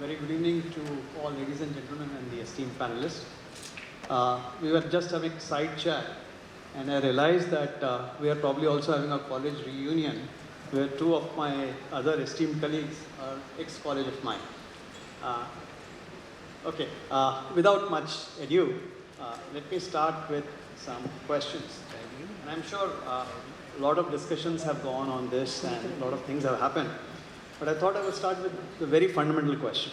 Very good evening to all ladies and gentlemen and the esteemed panelists. We were just having side chat and I realized that we are probably also having a college reunion where two of my other esteemed colleagues are ex-college of mine. Without much ado, let me start with some questions. And I'm sure a lot of discussions have gone on this and a lot of things have happened. But I thought I would start with the very fundamental question.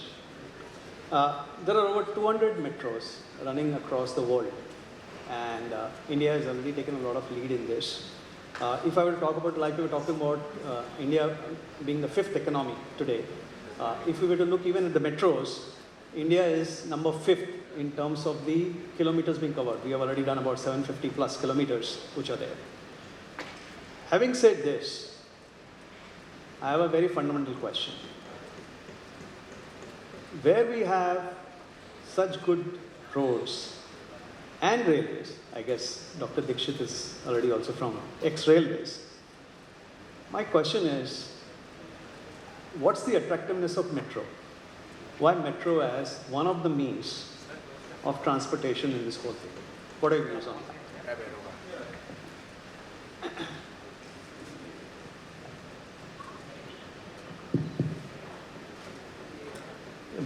There are over 200 metros running across the world, and India has already taken a lot of lead in this. If I were to talk about, like we were talking about India being the fifth economy today, if we were to look even at the metros, India is number 5th in terms of the kilometers being covered. We have already done about 750 plus kilometers which are there. Having said this, I have a very fundamental question. Where we have such good roads and railways, I guess Dr. Dixit is already also from ex-railways. My question is, what's the attractiveness of metro? Why metro as one of the means of transportation in this whole thing? What are your views on that?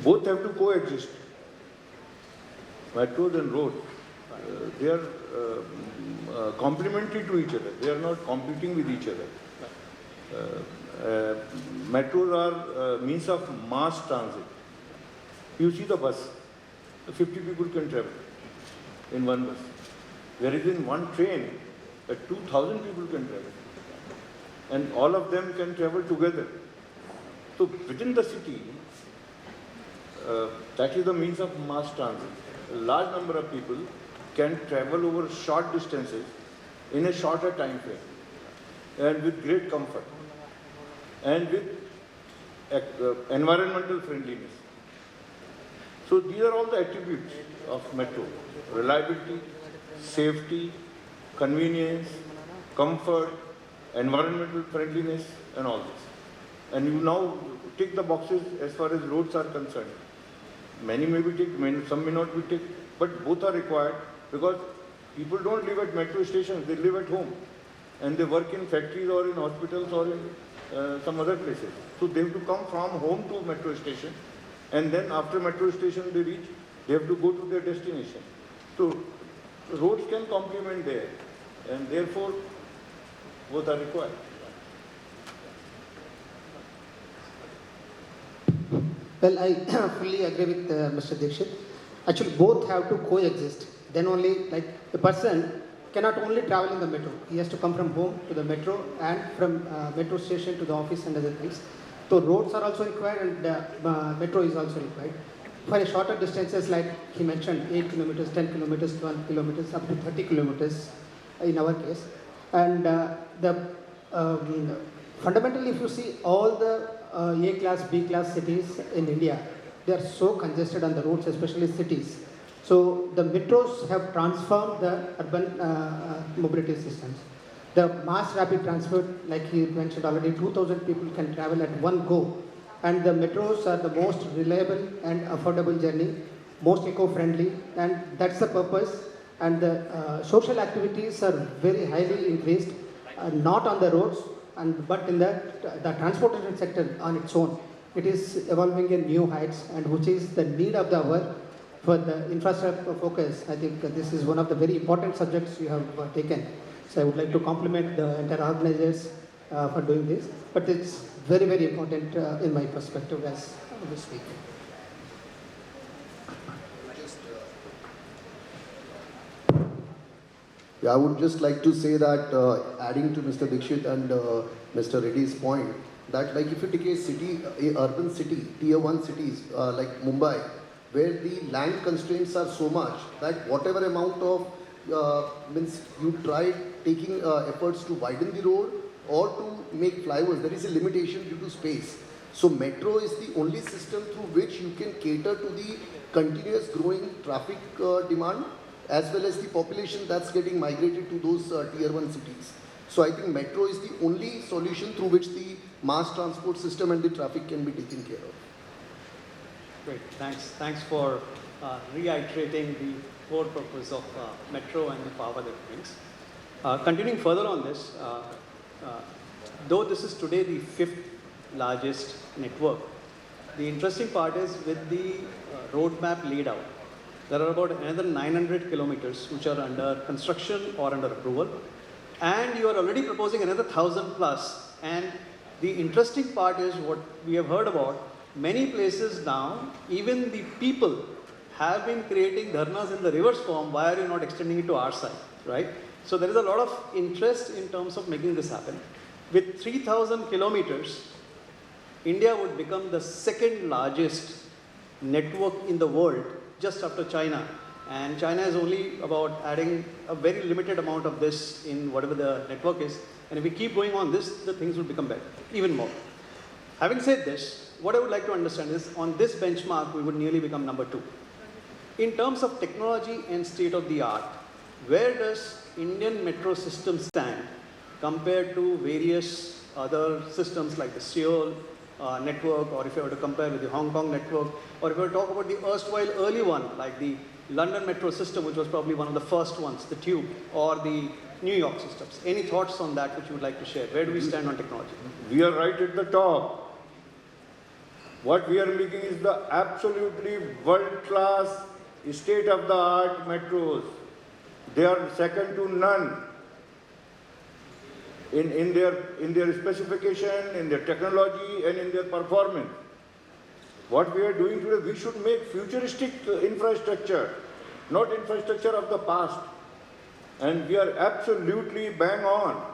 Both have to coexist. Metros and roads, they are complementary to each other. They are not competing with each other. Metros are means of mass transit. You see the bus, 50 people can travel in one bus. Whereas in one train, 2,000 people can travel. And all of them can travel together. So within the city, that is the means of mass transit. A large number of people can travel over short distances in a shorter time frame and with great comfort and with environmental friendliness. So these are all the attributes of metro: reliability, safety, convenience, comfort, environmental friendliness, and all this. And you now tick the boxes as far as roads are concerned. Many may be ticked, some may not be ticked, but both are required because people don't live at metro stations, they live at home. And they work in factories or in hospitals or in some other places. So they have to come from home to metro station, and then after metro station they reach, they have to go to their destination. So roads can complement there, and therefore both are required. Well, I fully agree with Mr. Dixit. Actually, both have to coexist. Then only, like, a person cannot only travel in the metro. He has to come from home to the metro and from metro station to the office and other things. So roads are also required and metro is also required. For a shorter distances, like he mentioned, 8 kilometers, 10 kilometers, 12 kilometers, up to 30 kilometers in our case. And fundamentally, if you see all the A class, B class cities in India, they are so congested on the roads, especially cities. So the metros have transformed the urban mobility systems. The mass rapid transport, like he mentioned already, 2,000 people can travel at one go. And the metros are the most reliable and affordable journey, most eco-friendly, and that's the purpose. And the social activities are very highly increased, not on the roads, but in the transportation sector on its own. It is evolving in new heights, and which is the need of the hour for the infrastructure focus. I think this is one of the very important subjects you have taken. So I would like to compliment the entire organizers for doing this. But it's very, very important in my perspective as we speak. Yeah, I would just like to say that adding to Mr. Dixit and Mr. Reddy's point, that like if you take a city, a urban city, tier 1 cities like Mumbai, where the land constraints are so much that whatever amount of means you try taking efforts to widen the road or to make flyovers, there is a limitation due to space. So metro is the only system through which you can cater to the continuous growing traffic demand as well as the population that's getting migrated to those tier 1 cities. So I think metro is the only solution through which the mass transport system and the traffic can be taken care of. Great. Thanks for reiterating the core purpose of metro and the power that it brings. Continuing further on this, though this is today the fifth largest network, the interesting part is with the roadmap laid out, there are about another 900 kilometers which are under construction or under approval, and you are already proposing another 1,000 plus. And the interesting part is what we have heard about, many places now, even the people have been creating dharnas in the reverse form, why are you not extending it to our side, right? So there is a lot of interest in terms of making this happen. With 3,000 kilometers, India would become the second largest network in the world, just after China. And China is only about adding a very limited amount of this in whatever the network is. And if we keep going on this, the things will become better, even more. Having said this, what I would like to understand is, on this benchmark, we would nearly become number 2. In terms of technology and state of the art, where does Indian metro system stand compared to various other systems like the Seoul network, or if you were to compare with the Hong Kong network, or if you were to talk about the erstwhile early one, like the London metro system, which was probably one of the first ones, the Tube, or the New York systems. Any thoughts on that which you would like to share? Where do we stand on technology? We are right at the top. What we are making is the absolutely world-class, state-of-the-art metros. They are second to none in their specification, in their technology, and in their performance. What we are doing today, we should make futuristic infrastructure, not infrastructure of the past. And we are absolutely bang on.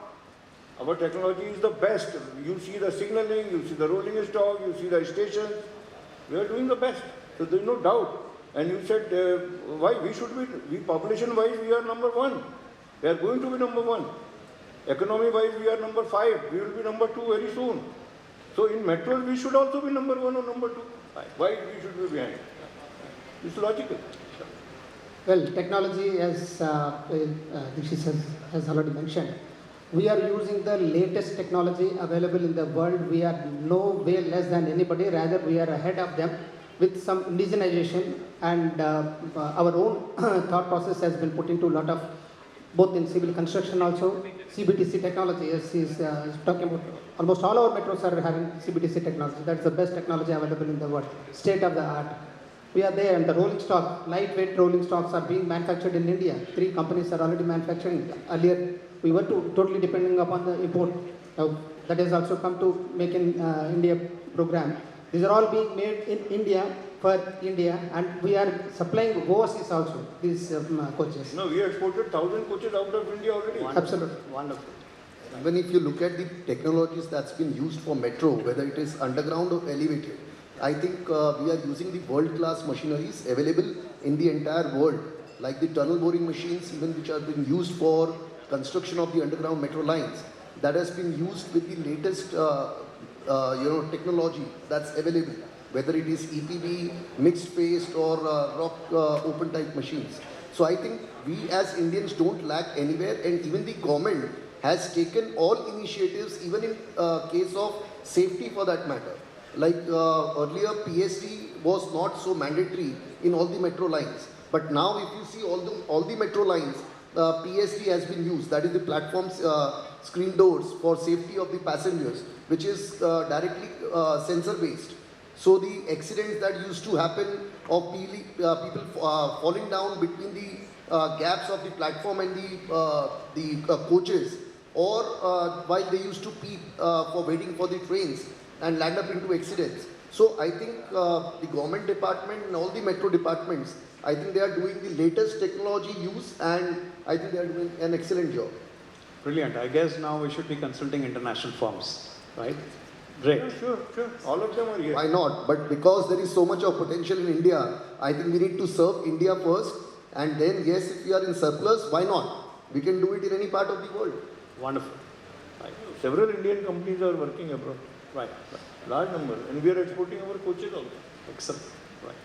Our technology is the best. You see the signaling, you see the rolling stock, you see the stations. We are doing the best. So there is no doubt. And you said, why? We population-wise, we are number 1. We are going to be number 1. Economy-wise, we are number 5. We will be number 2 very soon. So in metros, we should also be number 1 or number 2. Why we should be behind? It's logical. Well, technology, as Dikshit has already mentioned, we are using the latest technology available in the world. We are no way less than anybody, rather we are ahead of them with some indigenization, and our own thought process has been put into a lot of, both in civil construction also, CBTC technology, as he is talking about. Almost all our metros are having CBTC technology. That's the best technology available in the world, state of the art. We are there, and the rolling stock, lightweight rolling stocks are being manufactured in India. 3 companies are already manufacturing. Earlier, we were totally depending upon the import. Now, that has also come to Make in India program. These are all being made in India for India, and we are supplying overseas also, these coaches. No, we exported 1,000 coaches out of India already. Wonderful. Absolutely. Wonderful. Even if you look at the technologies that's been used for metro, whether it is underground or elevated, I think we are using the world-class machineries available in the entire world, like the tunnel boring machines, even which have been used for construction of the underground metro lines. That has been used with the latest technology that's available, whether it is EPB, mixed paste, or rock open type machines. So I think we as Indians don't lack anywhere, and even the government has taken all initiatives, even in case of safety for that matter. Like earlier, PSD was not so mandatory in all the metro lines. But now if you see all the metro lines, PSD has been used. That is the platform's screen doors for safety of the passengers, which is directly sensor based. So the accidents that used to happen of people falling down between the gaps of the platform and the coaches, or while they used to pee for waiting for the trains and land up into accidents. So I think the government department and all the metro departments, I think they are doing the latest technology use, and I think they are doing an excellent job. Brilliant. I guess now we should be consulting international firms, right? Great. Yeah, sure. All of them are here. Why not? But because there is so much of potential in India, I think we need to serve India first, and then yes, if we are in surplus, why not? We can do it in any part of the world. Wonderful. Right. Several Indian companies are working abroad. Right. Large number. And we are exporting our coaches also. Excellent. Right.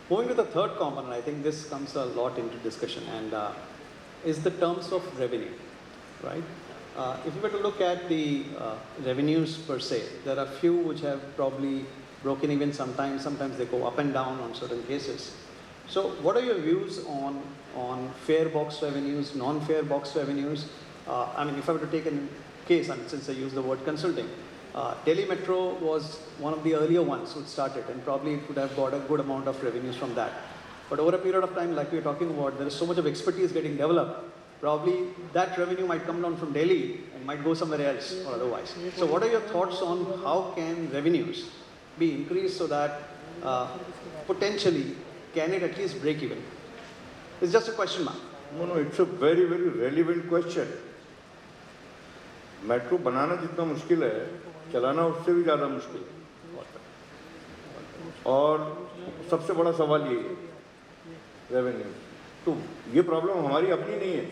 Moving to the third component, I think this comes a lot into discussion, and is the terms of revenue, right? If you were to look at the revenues per se, there are few which have probably broken even sometimes they go up and down on certain cases. So what are your views on fare box revenues, non-fare box revenues? I mean, if I were to take a case, and since I use the word consulting, Delhi Metro was one of the earlier ones who started, and probably it would have got a good amount of revenues from that. But over a period of time, like we were talking about, there is so much of expertise getting developed. Probably that revenue might come down from Delhi and might go somewhere else or otherwise. So what are your thoughts on how can revenues be increased so that potentially can it at least break even? It's just a question mark. No, it's a very, very relevant question. Metro बनाना जितना मुश्किल है, चलाना उससे भी ज़्यादा मुश्किल है। और सबसे बड़ा सवाल ये है, रेवेन्यू। तो ये प्रॉब्लम हमारी अपनी नहीं है,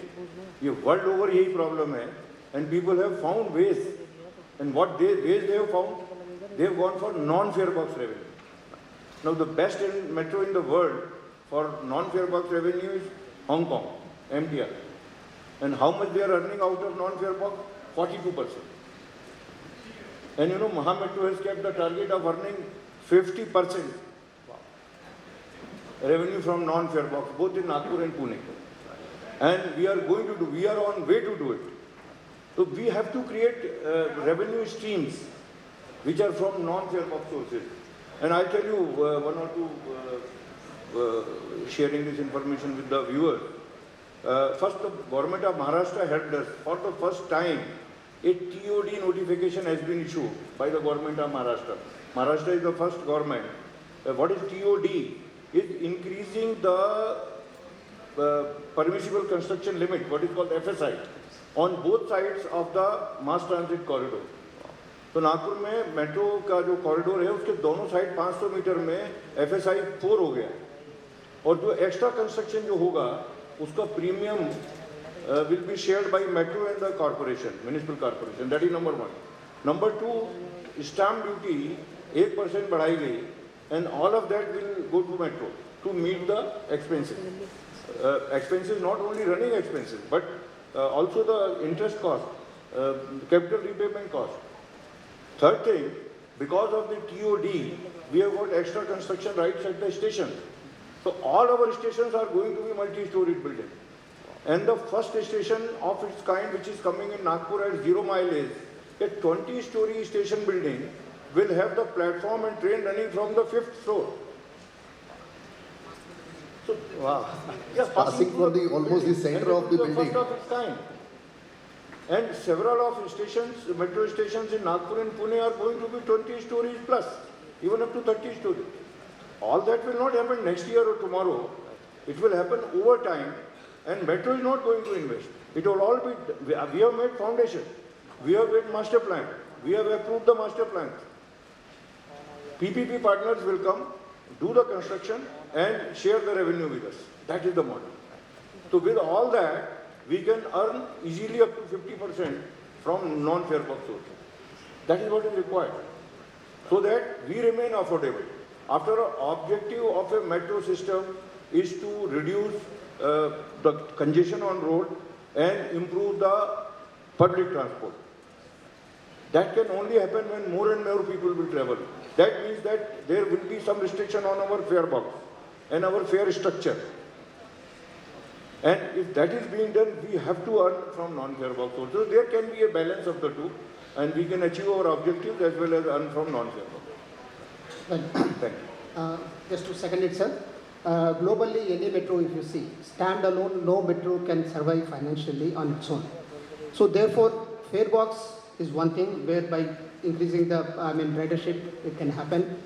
ये वर्ल्ड ओवर यही प्रॉब्लम है। And people have found ways, and what ways they have found, they have gone for non-fare box revenue. Now the best in metro in the world for non-fare box revenue is Hong Kong, MTR. And how much they are earning out of non-fare box? 42%. And you know, Maha Metro has kept the target of earning 50% revenue from non-fare box, both in Nagpur and Pune. And we are on way to do it. So we have to create revenue streams which are from non-fare box sources. And I tell you one or two, sharing this information with the viewers. First, the government of Maharashtra helped us. For the first time, a TOD notification has been issued by the government of Maharashtra. Maharashtra is the first government. What is TOD? Is increasing the permissible construction limit, what is called FSI, on both sides of the mass transit corridor. तो नागपुर में metro का जो corridor है उसके दोनों side 500 metre में FSI 4 हो गया और जो एक्स्ट्रा कंस्ट्रक्शन जो होगा उसका premium will be shared by metro and the corporation, municipal corporation. That is number one. Number two, stamp duty 1% बढ़ाई गई and all of that will go to metro to meet the expenses. Expenses, not only running expenses but also the interest cost, capital repayment cost. Third thing, because of the TOD, we have got extra construction rights at the station. So all our stations are going to be multi-storied buildings. And the first station of its kind which is coming in Nagpur at 0 mile is a 20-story station building will have the platform and train running from the 5th floor. So, Wow. Yeah, Passing from the almost the center of the building. First of its kind. And several of stations, metro stations in Nagpur and Pune are going to be 20 stories plus, even up to 30 stories. All that will not happen next year or tomorrow. It will happen over time, and metro is not going to invest. It will all be, we have made foundation, we have made master plan, we have approved the master plans. PPP partners will come, do the construction and share the revenue with us. That is the model. So with all that, we can earn easily up to 50% from non-fare box sources. That is what is required. So that we remain affordable. After all, objective of a metro system is to reduce the congestion on road and improve the public transport. That can only happen when more and more people will travel. That means that there will be some restriction on our fare box and our fare structure. And if that is being done, we have to earn from non-fare box also. There can be a balance of the two, and we can achieve our objectives as well as earn from non-fare box. Well, Thank you. just to second it, sir. Globally, any metro, if you see, standalone, no metro can survive financially on its own. So therefore, fare box is one thing whereby increasing the ridership, it can happen.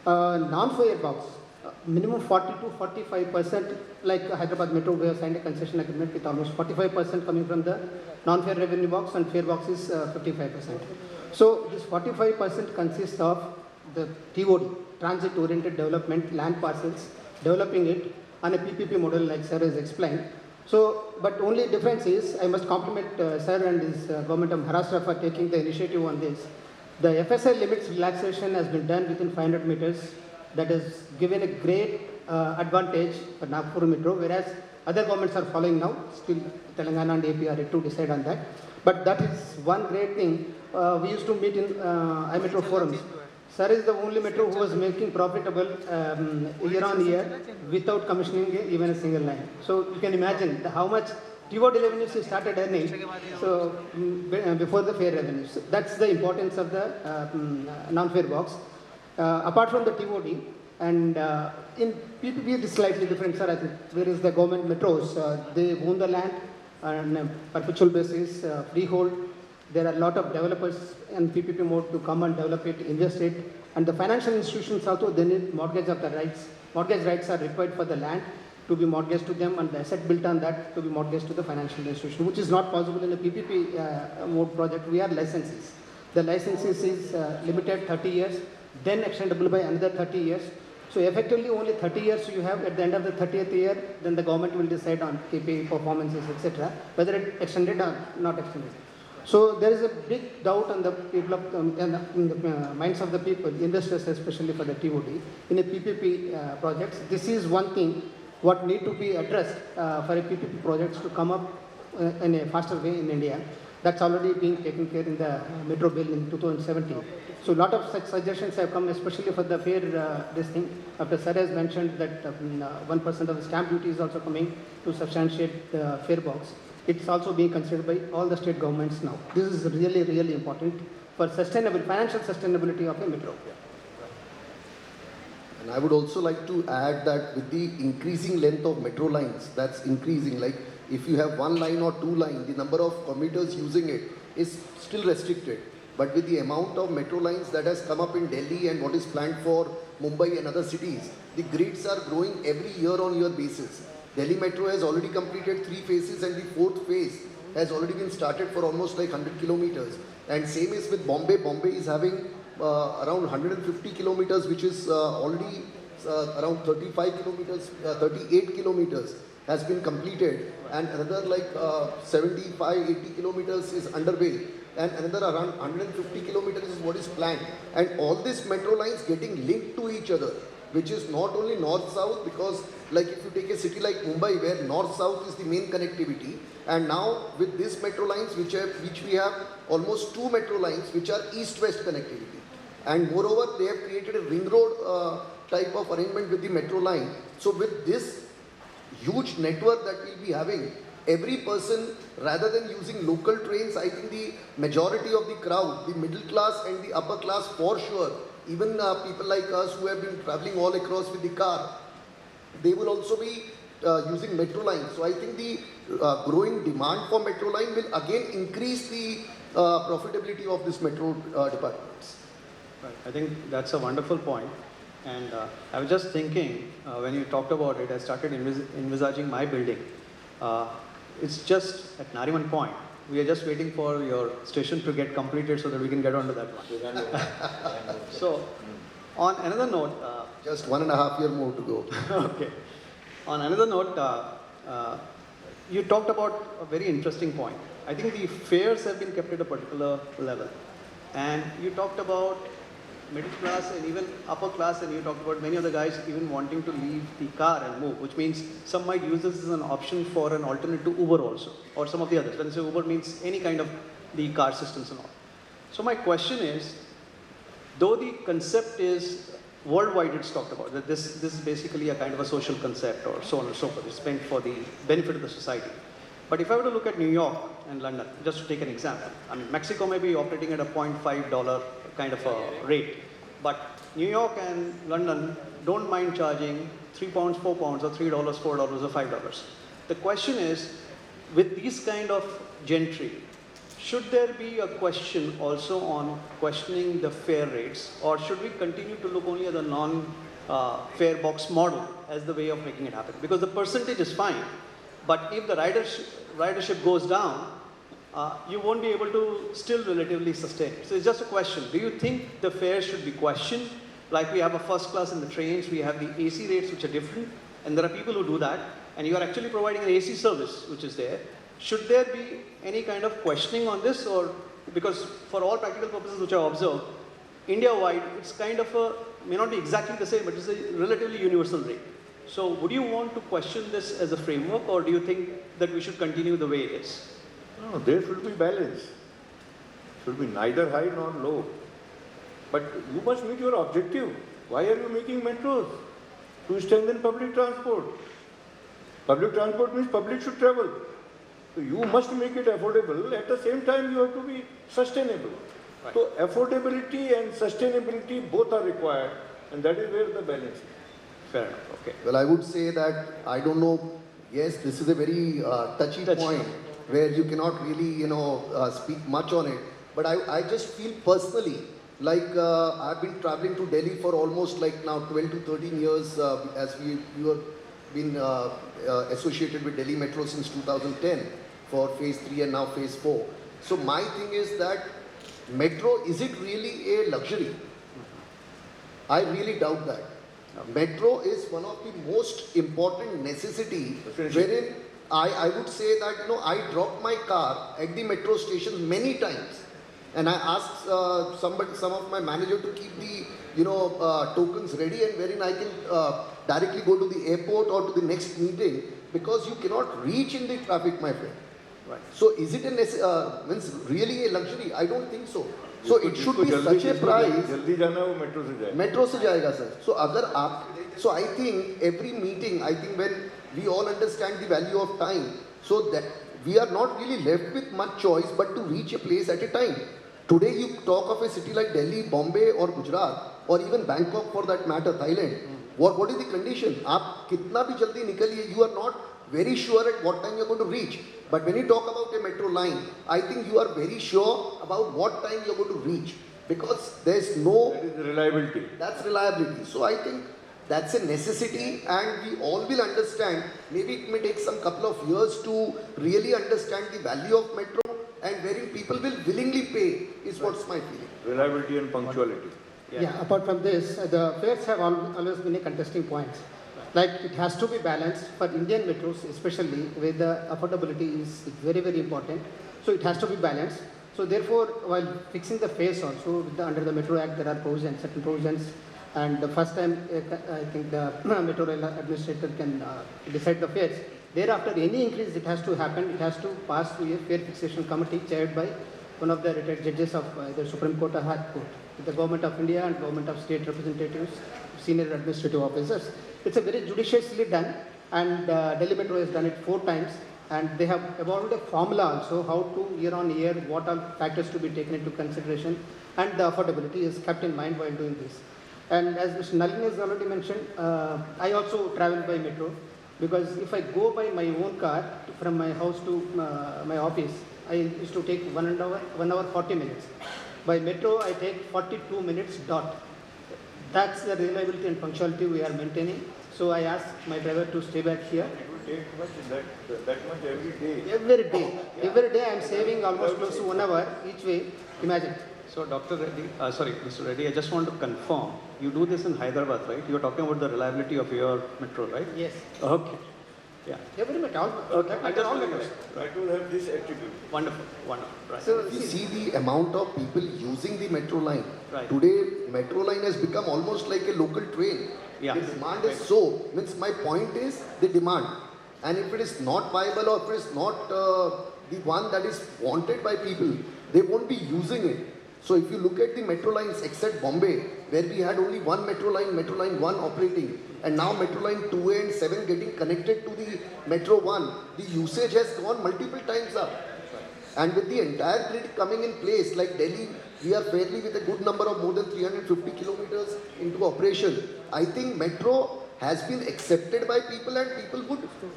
Non-fare box, minimum 40 to 45%, like Hyderabad Metro, we have signed a concession agreement with almost 45% coming from the non-fare revenue box, and fare box is 55%. So this 45% consists of the TOD, transit-oriented development, land parcels, developing it on a PPP model like sir has explained. So, but only difference is, I must compliment sir and his government of Maharashtra for taking the initiative on this. The FSI limits relaxation has been done within 500 meters. That has given a great advantage for Nagpur Metro, whereas other governments are following now. Still, Telangana and AP are yet to decide on that. But that is one great thing. We used to meet in iMetro forums. Sir is the only metro who was making profitable year on year without commissioning even a single line. So you can imagine how much TOD revenues he started earning. So before the fare revenues, that's the importance of the non-fare box. Apart from the TOD, and in PPP it is slightly different, sir. I think whereas the government metros, they own the land on a perpetual basis, freehold. There are a lot of developers in PPP mode to come and develop it, invest it, and the financial institutions also, they need mortgage of the rights. Mortgage rights are required for the land to be mortgaged to them, and the asset built on that to be mortgaged to the financial institution, which is not possible in a PPP mode project. We are licensees. The licenses is limited 30 years, then extendable by another 30 years. So effectively only 30 years you have. At the end of the 30th year, then the government will decide on KPI, performances, etc., whether it extended or not extended. So there is a big doubt on the people of, in the minds of the people, investors especially for the TOD, in a PPP projects. This is one thing what need to be addressed for a PPP projects to come up in a faster way in India. That's already being taken care in the Metro Bill in 2017. So a lot of such suggestions have come, especially for the fare, this thing. After Sir has mentioned that 1% of the stamp duty is also coming to substantiate the fare box. It's also being considered by all the state governments now. This is really, really important for sustainable, financial sustainability of a metro. And I would also like to add that with the increasing length of metro lines, that's increasing. Like if you have one line or two lines, the number of commuters using it is still restricted. But with the amount of metro lines that has come up in Delhi and what is planned for Mumbai and other cities, the grids are growing every year-on-year basis. Delhi Metro has already completed 3 phases and the 4th phase has already been started for almost like 100 kilometers. And same is with Bombay. Bombay is having around 150 kilometers, which is already around 35 kilometers, 38 kilometers has been completed, and another like 75, 80 kilometers is underway, and another around 150 kilometers is what is planned. And all these metro lines getting linked to each other, which is not only north-south, because like if you take a city like Mumbai, where north-south is the main connectivity, and now with these metro lines, which we have almost 2 metro lines, which are east-west connectivity. And moreover, they have created a ring road type of arrangement with the metro line. So with this huge network that we'll be having, every person, rather than using local trains, I think the majority of the crowd, the middle class and the upper class for sure, even people like us who have been traveling all across with the car, they will also be using metro lines. So I think the growing demand for metro line will again increase the profitability of this metro departments. Right. I think that's a wonderful point. And I was just thinking, when you talked about it, I started envisaging my building. It's just at Nariman Point. We are just waiting for your station to get completed so that we can get onto that one. So, on another note... just 1.5 years more to go. Okay. On another note, you talked about a very interesting point. I think the fares have been kept at a particular level. And you talked about middle class and even upper class, and you talked about many of the guys even wanting to leave the car and move, which means some might use this as an option for an alternate to Uber also, or some of the others. When I say Uber means any kind of the car systems and all. So my question is, though the concept is worldwide, it's talked about, that this is basically a kind of a social concept or so on and so forth, it's meant for the benefit of the society. But if I were to look at New York and London, just to take an example, I mean, Mexico may be operating at a $0.5 kind of a rate, but New York and London don't mind charging £3, £4, or $3, $4, or $5. The question is, with these kind of gentry, should there be a question also on questioning the fare rates, or should we continue to look only at the non-fare box model as the way of making it happen? Because the percentage is fine, but if the ridership goes down, you won't be able to still relatively sustain it. So it's just a question. Do you think the fares should be questioned? Like we have a first class in the trains, we have the AC rates which are different, and there are people who do that, and you are actually providing an AC service which is there. Should there be any kind of questioning on this, or because for all practical purposes which I observe, India-wide, it's kind of a, may not be exactly the same, but it's a relatively universal rate. So would you want to question this as a framework, or do you think that we should continue the way it is? No, there should be balance. Should be neither high nor low. But you must meet your objective. Why are you making metros? To strengthen public transport. Public transport means public should travel. So you must make it affordable. At the same time, you have to be sustainable. Right. So affordability and sustainability both are required, and that is where the balance is. Fair enough. Okay. Well, I would say that I don't know. Yes, this is a very touchy point where you cannot really, speak much on it. But I just feel personally like I've been traveling to Delhi for almost like now 12 to 13 years as we have been associated with Delhi Metro since 2010 for phase 3 and now phase 4. So my thing is that metro, is it really a luxury? I really doubt that. Metro is one of the most important necessity wherein I would say that, I dropped my car at the metro station many times. And I asked some of my manager to keep the, tokens ready and wherein I can directly go to the airport or to the next meeting because you cannot reach in the traffic, my friend. Right. So is it means really a luxury? I don't think so. So it should be such a price. जल्दी जाना है वो metro से जाए. Metro से जाएगा sir. So I think every meeting, when we all understand the value of time, so that we are not really left with much choice but to reach a place at a time. Today you talk of a city like Delhi, Bombay or Gujarat or even Bangkok for that matter, Thailand. What is the condition? आप कितना भी जल्दी निकलिए, you are not very sure at what time you are going to reach. But when you talk about a metro line, I think you are very sure about what time you are going to reach because there is no. That is reliability. That's reliability. So I think that's a necessity and we all will understand. Maybe it may take some couple of years to really understand the value of metro and wherein people will willingly pay is what's my feeling. Reliability and punctuality. Yeah, apart from this, the fares have always been a contesting point. Like it has to be balanced for Indian metros, especially where the affordability is very, very important. So it has to be balanced. So therefore, while fixing the fares also, under the Metro Act, there are provisions, certain provisions. And the first time, I think the Metro Rail Administrator can decide the fares. Thereafter, any increase, it has to happen. It has to pass through a fare fixation committee chaired by one of the retired judges of either Supreme Court or High Court, with the Government of India and Government of State representatives, senior administrative officers. It's a very judiciously done, and Delhi Metro has done it 4 times, and they have evolved a formula also how to year on year what are factors to be taken into consideration, and the affordability is kept in mind while doing this. And as Mr. Nalin has already mentioned, I also travel by metro because if I go by my own car from my house to my office, I used to take 1 hour 40 minutes. By metro, I take 42 minutes dot. That's the reliability and punctuality we are maintaining. So I asked my driver to stay back here. It will take that much every day. Every day I am saving almost close to 1 hour each way. Imagine. So Dr. Reddy, Mr. Reddy, I just want to confirm, you do this in Hyderabad, right? You are talking about the reliability of your metro, right? Yes. Okay. Yeah. Every metro. Okay. I just all want to metros. That will have this attribute. Wonderful. Right. So You see the amount of people using the metro line. Right. Today, metro line has become almost like a local train. Yeah. The demand is so. Means my point is the demand. And if it is not viable or if it is not the one that is wanted by people, they won't be using it. So if you look at the metro lines except Bombay, where we had only one metro line 1 operating, and now metro line 2A and 7 getting connected to the metro 1, the usage has gone multiple times up. And with the entire grid coming in place, like Delhi, we are fairly with a good number of more than 350 kilometers into operation. I think metro has been accepted by people and people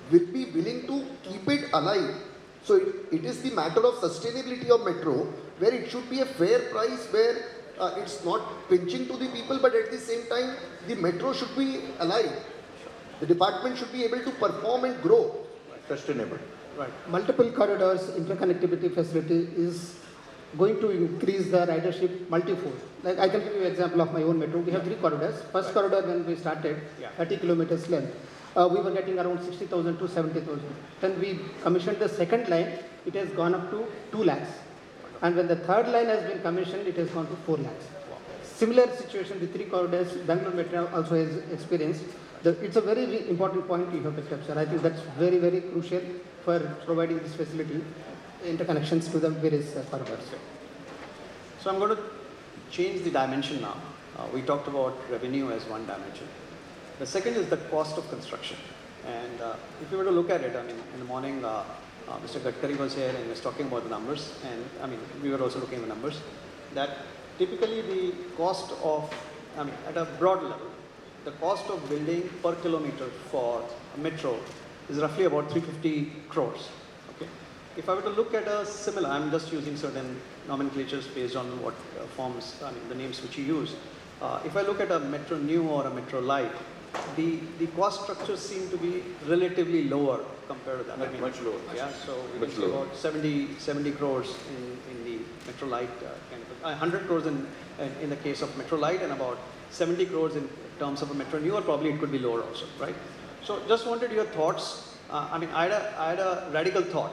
will be willing to keep it alive. So it is the matter of sustainability of metro, where it should be a fair price, where it's not pinching to the people, but at the same time, the metro should be alive. The department should be able to perform and grow. Sustainable. Right. multiple corridors interconnectivity facility is going to increase the ridership multifold. Like I can give you an example of my own metro. We have 3 corridors. First corridor when we started, 30 kilometers length, we were getting around 60,000 to 70,000. Then we commissioned the second line, it has gone up to 2 lakhs. And when the third line has been commissioned, it has gone to 4 lakhs. Similar situation, the 3 corridors, Bangalore Metro also has experienced. It's a very important point you have to capture. I think that's very, very crucial for providing this facility, interconnections to the various corridors. So I'm going to change the dimension now. We talked about revenue as one dimension. The second is the cost of construction. And if you were to look at it, I mean, in the morning, Mr. Gadkari was here and he was talking about the numbers. And I mean, we were also looking at the numbers. That typically the cost of, I mean, at a broad level, the cost of building per kilometer for a metro is roughly about 350 crores. Okay. If I were to look at a similar, I'm just using certain nomenclatures based on what forms, I mean, the names which you use. If I look at a metro new or a metro light, the cost structures seem to be relatively lower compared to that. I mean, much lower. Yeah, so we Much can see lower. about 70 crores in the metro light, kind of, 100 crores in the case of metro light, and about 70 crores in terms of a metro new, or probably it could be lower also, right? So just wanted your thoughts. I mean, I had a radical thought.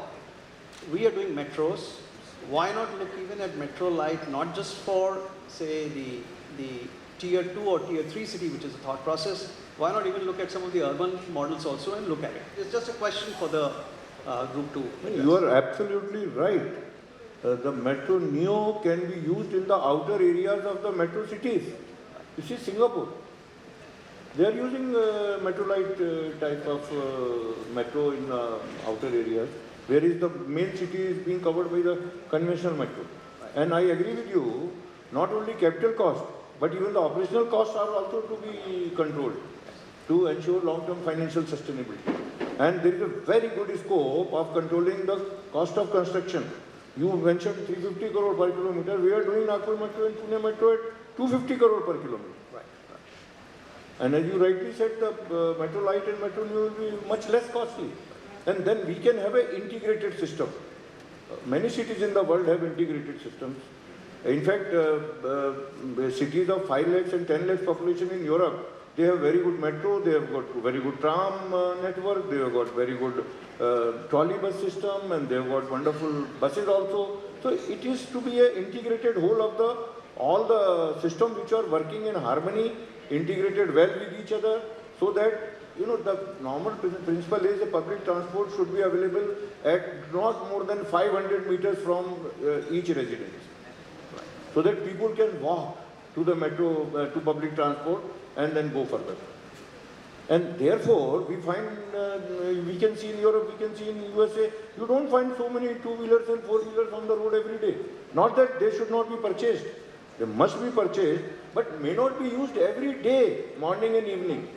We are doing metros. Why not look even at metro light, not just for, say, the tier 2 or tier 3 city, which is a thought process. Why not even look at some of the urban models also and look at it? It's just a question for the group to address. You are absolutely right. The metro neo can be used in the outer areas of the metro cities. You see Singapore. They are using metro light type of metro in outer areas, whereas the main city is being covered by the conventional metro. Right. And I agree with you, not only capital cost, but even the operational costs are also to be controlled to ensure long-term financial sustainability. And there is a very good scope of controlling the cost of construction. You mentioned 350 crore per kilometer. We are doing Nagpur metro and Pune metro at 250 crore per kilometer. Right. And as you rightly said, the metro light and metro new will be much less costly. And then we can have an integrated system. Many cities in the world have integrated systems. In fact, cities of 5 lakhs and 10 lakhs population in Europe, they have very good metro, they have got very good tram network, they have got very good trolley bus system, and they have got wonderful buses also. So it is to be an integrated whole of all the systems which are working in harmony, integrated well with each other, so that the normal principle is the public transport should be available at not more than 500 meters from each residence, so that people can walk to the metro, to public transport, and then go further. And therefore, we find, we can see in Europe, we can see in USA, you don't find so many 2-wheelers and 4-wheelers on the road every day. Not that they should not be purchased. They must be purchased, but may not be used every day, morning and evening.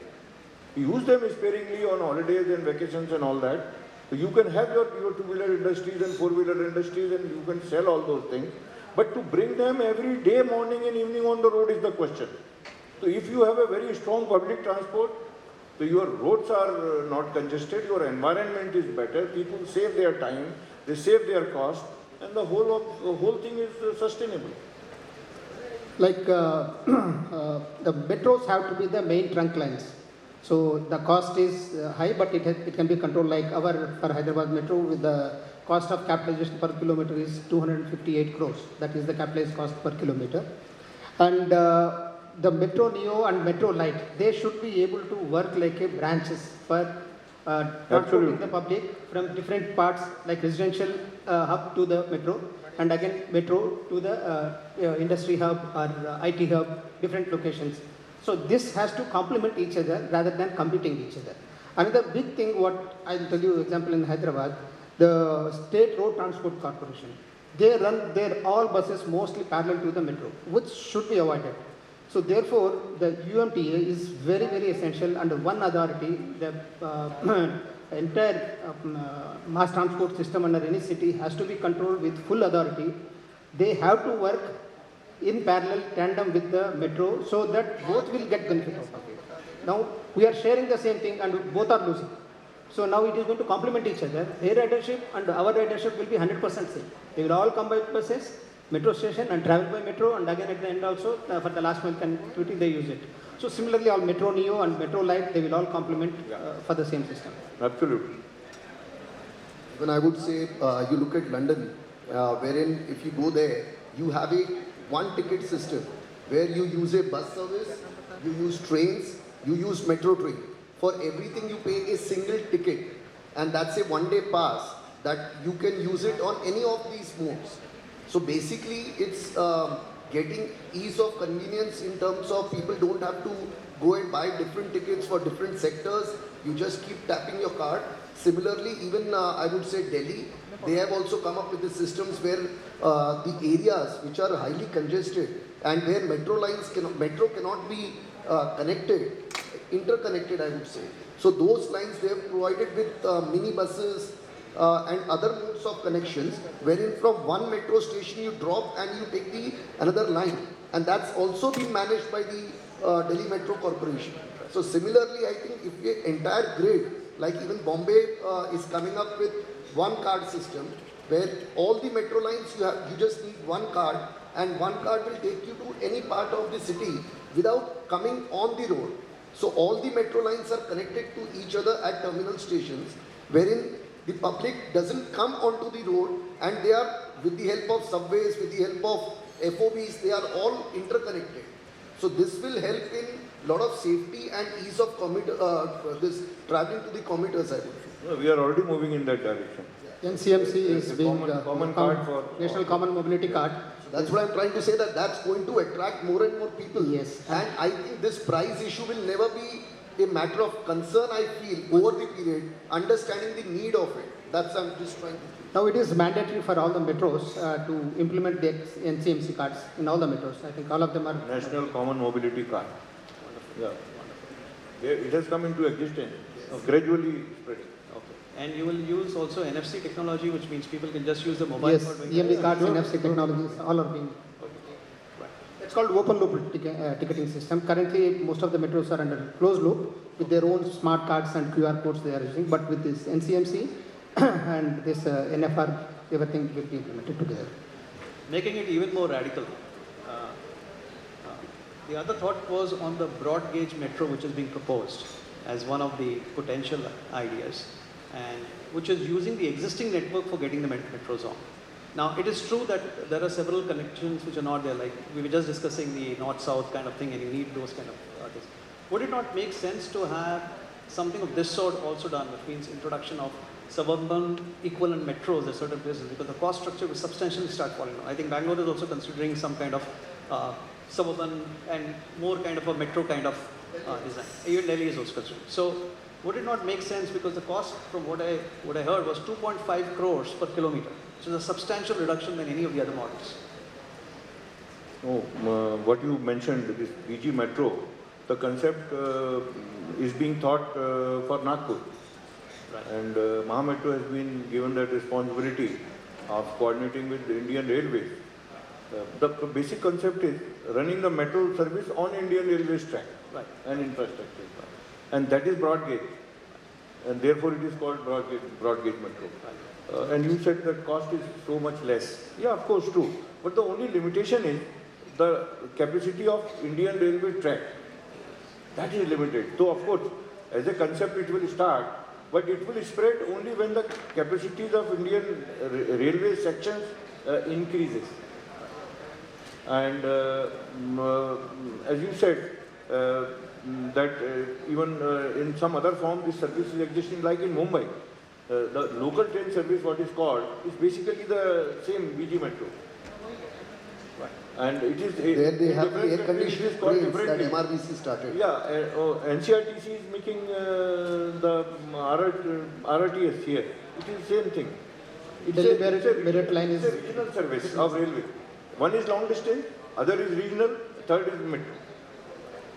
You use them sparingly on holidays and vacations and all that. So you can have your 2-wheeler industries and 4-wheeler industries, and you can sell all those things. But to bring them every day, morning and evening on the road is the question. So if you have a very strong public transport, so your roads are not congested, your environment is better, people save their time, they save their cost, and the whole thing is sustainable. Like the metros have to be the main trunk lines. So the cost is high, but it can be controlled. Like for Hyderabad metro, with the cost of capitalization per kilometer is 258 crores. That is the capitalized cost per kilometer. And the metro neo and metro light, they should be able to work like a branches for transporting the public from different parts, like residential hub to the metro, and again metro to the industry hub or IT hub, different locations. So this has to complement each other rather than competing each other. Another big thing, what I'll tell you example in Hyderabad, the State Road Transport Corporation, they run their all buses mostly parallel to the metro, which should be avoided. So therefore, the UMTA is very, very essential under one authority. The entire mass transport system under any city has to be controlled with full authority. They have to work in parallel tandem with the metro so that both will get benefit out of it. Now, we are sharing the same thing and both are losing. So now it is going to complement each other. Their ridership and our ridership will be 100% same. They will all come by buses, metro station, and travel by metro, and again at the end also for the last mile connectivity they use it. So similarly, all metro neo and metro light, they will all complement for the same system. Absolutely. When I would say you look at London, wherein if you go there, you have a one ticket system where you use a bus service, you use trains, you use metro train. For everything you pay a single ticket, and that's a one-day pass that you can use it on any of these modes. So basically it's getting ease of convenience in terms of people don't have to go and buy different tickets for different sectors. You just keep tapping your card. Similarly, even I would say Delhi, they have also come up with the systems where the areas which are highly congested and where metro cannot be interconnected, I would say. So those lines they have provided with mini buses and other modes of connections, wherein from one metro station you drop and you take the another line, and that's also been managed by the Delhi Metro Corporation. So similarly, I think if the entire grid, like even Bombay is coming up with one card system, where all the metro lines you just need one card, and one card will take you to any part of the city without coming on the road. So all the metro lines are connected to each other at terminal stations, wherein the public doesn't come onto the road, and they are, with the help of subways, with the help of FOBs, they are all interconnected. So this will help in lot of safety and ease of this traveling to the commuters, I would feel. No, we are already moving in that direction. NCMC is It's a being common card for National Common Mobility Card. That's what I'm trying to say, that that's going to attract more and more people. Yes. And I think this price issue will never be a matter of concern, I feel, over the period, understanding the need of it. That's I'm just trying to feel. Now it is mandatory for all the metros to implement the NCMC cards in all the metros. I think all of them are. National Common Mobility Card. Yeah. It has come into existence, gradually spreading. Okay. And you will use also NFC technology, which means people can just use the mobile Yes, for doing EMV that? cards, NFC technologies, all are being. It's called open loop ticketing system. Currently, most of the metros are under closed loop with their own smart cards and QR codes they are using. But with this NCMC and this NFR, everything will be implemented together. Making it even more radical. The other thought was on the broad gauge metro, which is being proposed as one of the potential ideas, and which is using the existing network for getting the metros on. Now, it is true that there are several connections which are not there, like we were just discussing the north-south kind of thing, and you need those kind of things. Would it not make sense to have something of this sort also done, which means introduction of suburban equivalent metros at certain places, because the cost structure will substantially start falling down. I think Bangalore is also considering some kind of suburban and more kind of a metro kind of design. Even Delhi is also considering. So, would it not make sense, because the cost from what I heard was 2.5 crores per kilometer, which is a substantial reduction than any of the other models. Oh, what you mentioned, this BG Metro, the concept is being thought for Nagpur. Right. And Mahametro has been given that responsibility of coordinating with the Indian Railways. The basic concept is running the metro service on Indian Railways track, Right. and infrastructure. And that is broad gauge. And therefore it is called broad gauge metro. And you said that cost is so much less. Yeah, of course, true. But the only limitation is the capacity of Indian Railway track. That is limited. So of course, as a concept it will start, but it will spread only when the capacities of Indian railway sections increases. And as you said, that even in some other form this service is existing, like in Mumbai. The local train service, what is called, is basically the same BG Metro. Right. And it is There they have the air it conditioned is called trains that differently. MRBC started. Yeah, NCRTC is making the RRTS here. It is the same thing. Delhi Meerut line it's a regional service of railway. One is long distance, other is regional, third is metro.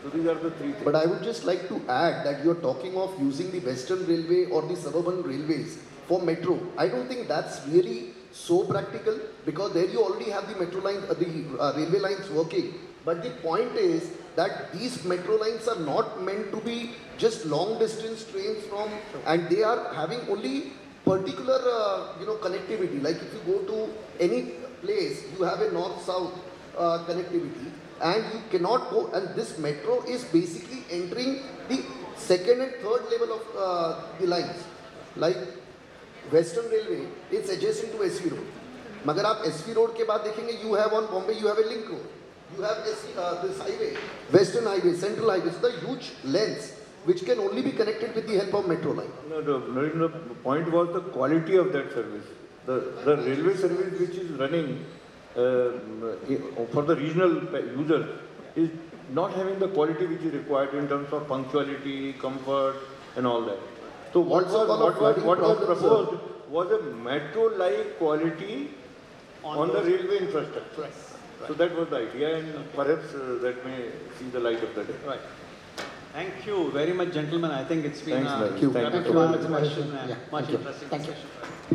So these are the three things. But I would just like to add that you're talking of using the Western Railway or the suburban railways for metro. I don't think that's really so practical, because there you already have the metro line, the railway lines working. But the point is that these metro lines are not meant to be just long distance trains from, and they are having only particular connectivity. Like if you go to any place, you have a north-south connectivity, and you cannot go, and this metro is basically entering the second and third level of the lines. Like Western Railway, it's adjacent to SV Road. मगर आप SV Road के बाद देखेंगे, you have on Bombay, you have a link road. You have this highway, Western Highway, Central Highway, so the huge lengths which can only be connected with the help of metro line. No, the point was the quality of that service. The railway service which is running for the regional users is not having the quality which is required in terms of punctuality, comfort, and all that. So what Also call of flooding was problems, proposed was a metro-like quality on the those- railway infrastructure. Right, So that was the idea, and perhaps that may see the light of the day. right. Thank you very much, gentlemen. I think it's been Thanks, a Mary. Thank you. productive Thank you very much, discussion and Yeah, much thank you. interesting Thank you. discussion.